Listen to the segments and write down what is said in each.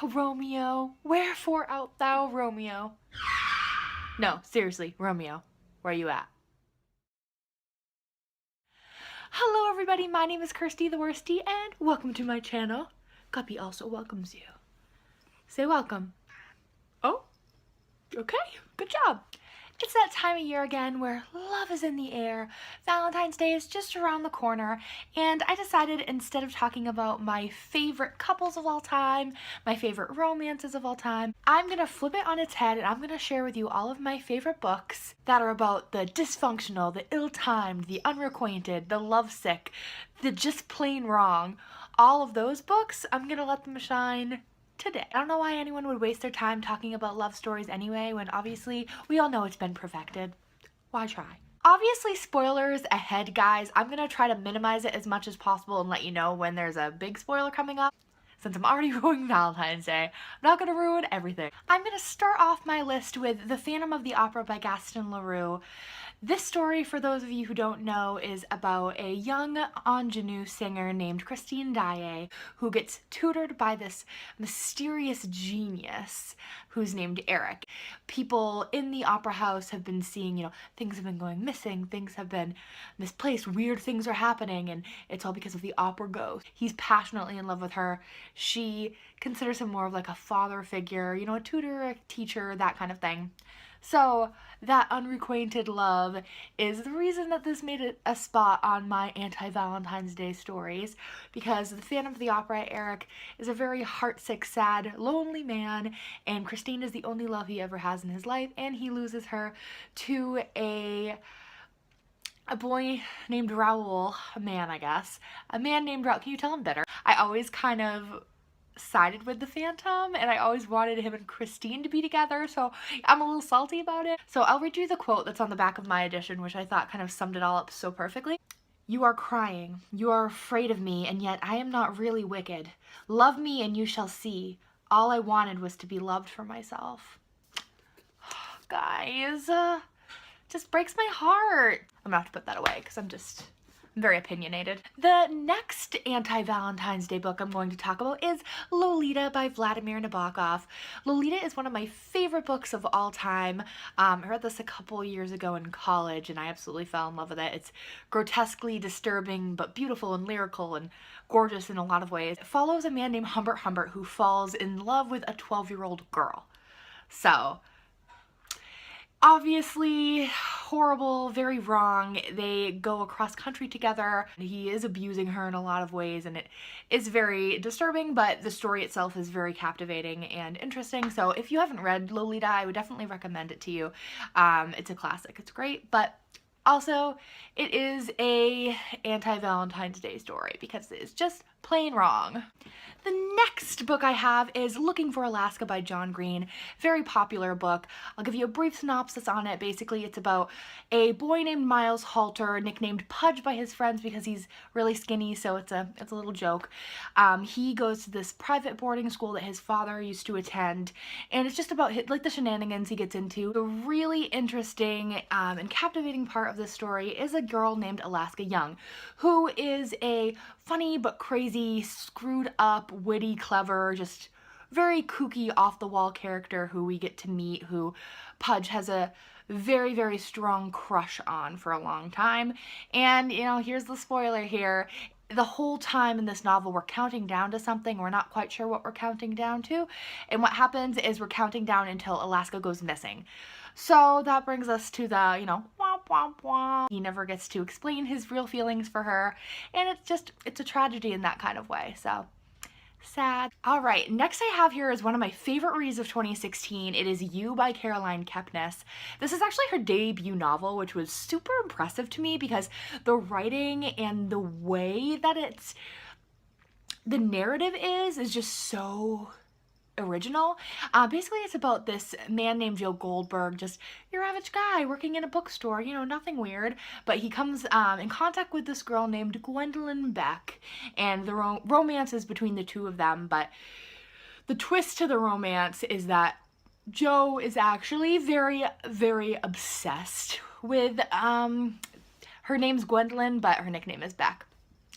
Romeo, wherefore art thou, Romeo? No, seriously, Romeo, where you at? Hello everybody, my name is Kirsty the Worsty, and welcome to my channel. Guppy also welcomes you. Say welcome. Oh, okay, good job. It's that time of year again where love is in the air. Valentine's Day is just around the corner, and I decided instead of talking about my favorite couples of all time, my favorite romances of all time, I'm gonna flip it on its head and I'm gonna share with you all of my favorite books that are about the dysfunctional, the ill-timed, the unrequited, the lovesick, the just plain wrong. All of those books, I'm gonna let them shine today. I don't know why anyone would waste their time talking about love stories anyway, when obviously we all know it's been perfected. Why try? Obviously, spoilers ahead, guys. I'm gonna try to minimize it as much as possible and let you know when there's a big spoiler coming up. Since I'm already ruining Valentine's Day, I'm not gonna ruin everything. I'm gonna start off my list with The Phantom of the Opera by Gaston Leroux. This story, for those of you who don't know, is about a young ingenue singer named Christine Daae who gets tutored by this mysterious genius who's named Eric. People in the opera house have been seeing, things have been going missing, things have been misplaced, weird things are happening, and it's all because of the opera ghost. He's passionately in love with her. She considers him more of like a father figure, a tutor, a teacher, that kind of thing. So that unrequited love is the reason that this made it a spot on my anti-Valentine's Day stories, because the Phantom of the Opera, Eric, is a very heartsick, sad, lonely man, and Christine is the only love he ever has in his life, and he loses her to a boy named Raoul, a man, I guess. A man named Raoul. Can you tell I'm bitter? I always kind of sided with the Phantom, and I always wanted him and Christine to be together, so I'm a little salty about it. So I'll read you the quote that's on the back of my edition, which I thought kind of summed it all up so perfectly. "You are crying, you are afraid of me, and yet I am not really wicked. Love me and you shall see. All I wanted was to be loved for myself." Guys, just breaks my heart. I'm gonna have to put that away because I'm very opinionated. The next anti-Valentine's Day book I'm going to talk about is Lolita by Vladimir Nabokov. Lolita is one of my favorite books of all time. I read this a couple years ago in college and I absolutely fell in love with it. It's grotesquely disturbing but beautiful and lyrical and gorgeous in a lot of ways. It follows a man named Humbert Humbert who falls in love with a 12-year-old girl. So, obviously horrible, very wrong. They go across country together. He is abusing her in a lot of ways and it is very disturbing, but the story itself is very captivating and interesting. So if you haven't read Lolita, I would definitely recommend it to you. It's a classic. It's great, but also it is a anti-Valentine's Day story because it is just plain wrong. The next book I have is Looking for Alaska by John Green. Very popular book. I'll give you a brief synopsis on it. Basically, it's about a boy named Miles Halter, nicknamed Pudge by his friends because he's really skinny, so it's a little joke. He goes to this private boarding school that his father used to attend, and it's just about the shenanigans he gets into. The really interesting and captivating part of this story is a girl named Alaska Young, who is a funny but crazy, screwed up, witty, clever, just very kooky, off-the-wall character who we get to meet, who Pudge has a very, very strong crush on for a long time. And, here's the spoiler here. The whole time in this novel, we're counting down to something. We're not quite sure what we're counting down to. And what happens is we're counting down until Alaska goes missing. So that brings us to the, womp womp womp. He never gets to explain his real feelings for her. And it's a tragedy in that kind of way. So sad. All right, next I have here is one of my favorite reads of 2016. It is You by Caroline Kepnes. This is actually her debut novel, which was super impressive to me because the writing and the way that the narrative is just so original. Basically, it's about this man named Joe Goldberg, just your average guy working in a bookstore, nothing weird, but he comes in contact with this girl named Gwendolyn Beck, and the romance is between the two of them, but the twist to the romance is that Joe is actually very, very obsessed with, her name's Gwendolyn, but her nickname is Beck.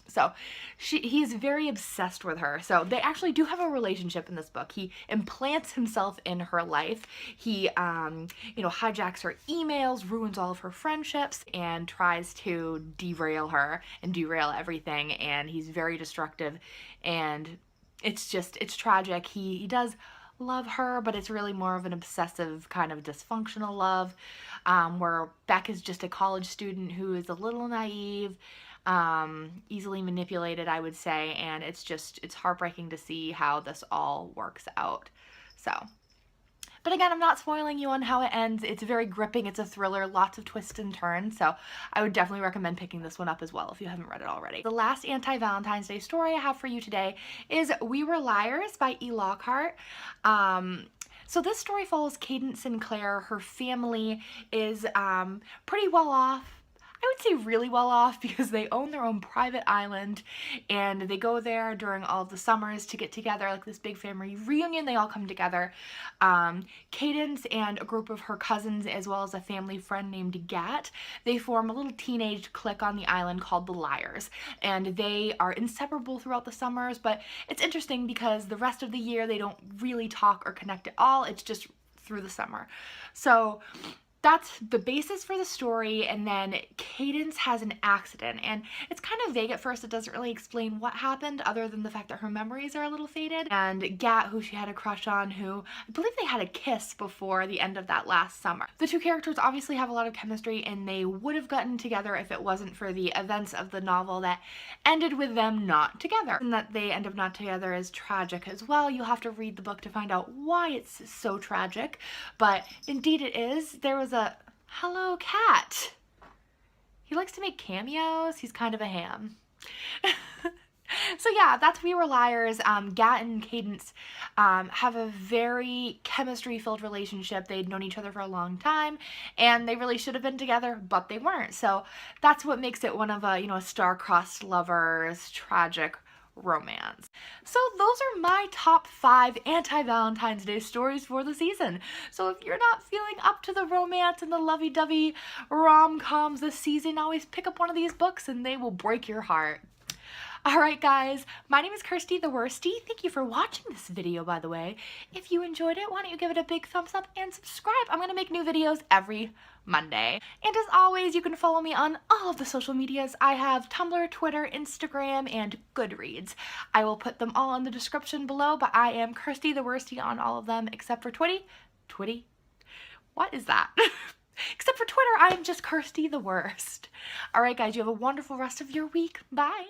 So he's very obsessed with her. So they actually do have a relationship in this book. He implants himself in her life. He, hijacks her emails, ruins all of her friendships, and tries to derail her and derail everything. And he's very destructive. And it's tragic. He does love her, but it's really more of an obsessive kind of dysfunctional love, where Beck is just a college student who is a little naive, easily manipulated, I would say, and it's heartbreaking to see how this all works out. So, but again, I'm not spoiling you on how it ends. It's very gripping. It's a thriller, lots of twists and turns, so I would definitely recommend picking this one up as well if you haven't read it already. The last anti-Valentine's Day story I have for you today is We Were Liars by E. Lockhart. So this story follows Cadence Sinclair. Her family is pretty well off. I would say really well off, because they own their own private island and they go there during all of the summers to get together, like this big family reunion. They all come together. Cadence and a group of her cousins, as well as a family friend named Gat, they form a little teenage clique on the island called the Liars, and they are inseparable throughout the summers. But it's interesting because the rest of the year they don't really talk or connect at all. It's just through the summer. So that's the basis for the story. And then Cadence has an accident, and it's kind of vague at first. It doesn't really explain what happened other than the fact that her memories are a little faded. And Gat, who she had a crush on, who I believe they had a kiss before the end of that last summer. The two characters obviously have a lot of chemistry, and they would have gotten together if it wasn't for the events of the novel that ended with them not together. And that they end up not together is tragic as well. You'll have to read the book to find out why it's so tragic, but indeed it is. There was a hello cat. He likes to make cameos. He's kind of a ham. So yeah, that's We Were Liars. Gat and Cadence have a very chemistry-filled relationship. They'd known each other for a long time, and they really should have been together, but they weren't. So that's what makes it one of a star-crossed lovers, tragic romance. So those are my top 5 anti-Valentine's Day stories for the season. So if you're not feeling up to the romance and the lovey-dovey rom-coms this season, always pick up one of these books and they will break your heart. Alright guys, my name is Kirsty the Worsty. Thank you for watching this video, by the way. If you enjoyed it, why don't you give it a big thumbs up and subscribe? I'm going to make new videos every Monday. And as always, you can follow me on all of the social medias. I have Tumblr, Twitter, Instagram, and Goodreads. I will put them all in the description below, but I am Kirsty the Worsty on all of them except for Twitty? What is that? Except for Twitter, I am just Kirsty the Worst. Alright guys, you have a wonderful rest of your week. Bye!